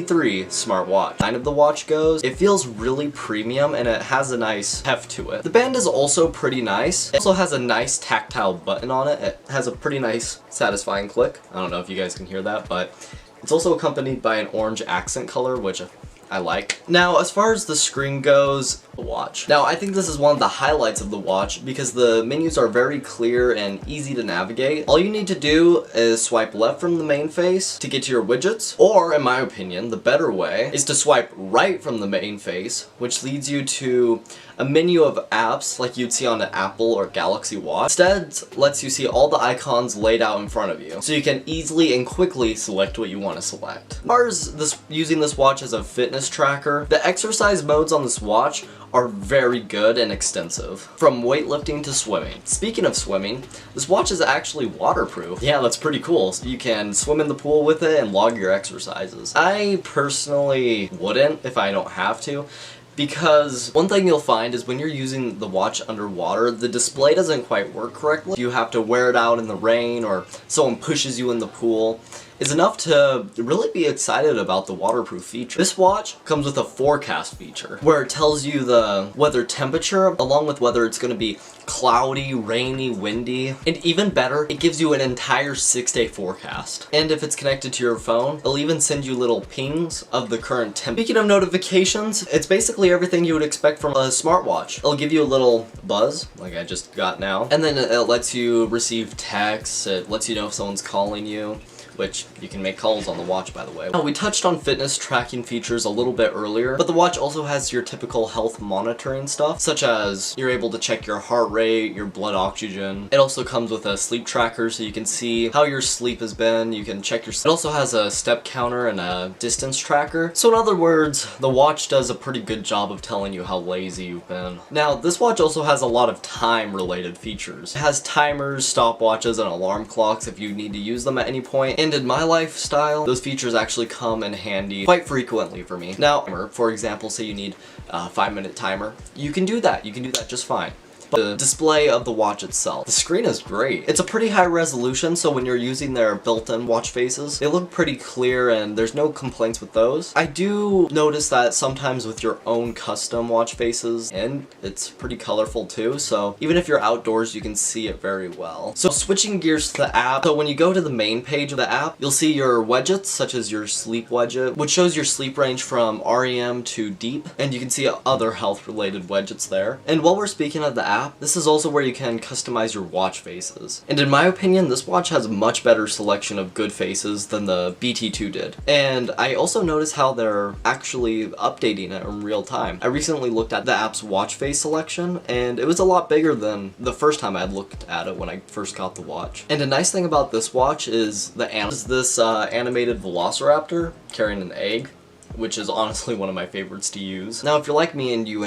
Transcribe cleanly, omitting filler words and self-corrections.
E3 smartwatch. Kind of the watch goes, it feels really premium and it has a nice heft to it. The band is also pretty nice. It also has a nice tactile button on it. It has a pretty nice satisfying click. I don't know if you guys can hear that, but it's also accompanied by an orange accent color, which I like. Now, as far as the screen goes, the watch. Now, I think this is one of the highlights of the watch because the menus are very clear and easy to navigate. All you need to do is swipe left from the main face to get to your widgets, or in my opinion, the better way is to swipe right from the main face, which leads you to a menu of apps like you'd see on an Apple or Galaxy Watch. Instead, lets you see all the icons laid out in front of you, so you can easily and quickly select what you want to select. As far as using this watch as a fitness tracker, the exercise modes on this watch are very good and extensive, from weightlifting to swimming. Speaking of swimming, this watch is actually waterproof. Yeah, that's pretty cool. So you can swim in the pool with it and log your exercises. I personally wouldn't if I don't have to, because one thing you'll find is when you're using the watch underwater, the display doesn't quite work correctly. You have to wear it out in the rain or someone pushes you in the pool. It's enough to really be excited about the waterproof feature. This watch comes with a forecast feature where it tells you the weather temperature along with whether it's going to be cloudy, rainy, windy, and even better, it gives you an entire 6-day forecast. And if it's connected to your phone, it'll even send you little pings of the current temp. Speaking of notifications, it's basically everything you would expect from a smartwatch. It'll give you a little buzz, like I just got now, and then it lets you receive texts, it lets you know if someone's calling you, which you can make calls on the watch, by the way. Now, we touched on fitness tracking features a little bit earlier, but the watch also has your typical health monitoring stuff, such as you're able to check your heart rate, your blood oxygen. It also comes with a sleep tracker, so you can see how your sleep has been. You can check your sleep. It also has a step counter and a distance tracker. So in other words, the watch does a pretty good job of telling you how lazy you've been. Now, this watch also has a lot of time-related features. It has timers, stopwatches, and alarm clocks if you need to use them at any point. And in my lifestyle, those features actually come in handy quite frequently for me. Now, for example, say you need a 5-minute timer, you can do that. You can do that just fine. The display of the watch itself. The screen is great. It's a pretty high resolution, so when you're using their built-in watch faces, they look pretty clear and there's no complaints with those. I do notice that sometimes with your own custom watch faces, and it's pretty colorful too, so even if you're outdoors, you can see it very well. So switching gears to the app, so when you go to the main page of the app, you'll see your widgets, such as your sleep widget, which shows your sleep range from REM to deep, and you can see other health-related widgets there. And while we're speaking of the app, this is also where you can customize your watch faces. And in my opinion, this watch has a much better selection of good faces than the BT2 did. And I also noticed how they're actually updating it in real time. I recently looked at the app's watch face selection, and it was a lot bigger than the first time I had looked at it when I first got the watch. And a nice thing about this watch is this animated velociraptor carrying an egg, which is honestly one of my favorites to use. Now, if you're like me and you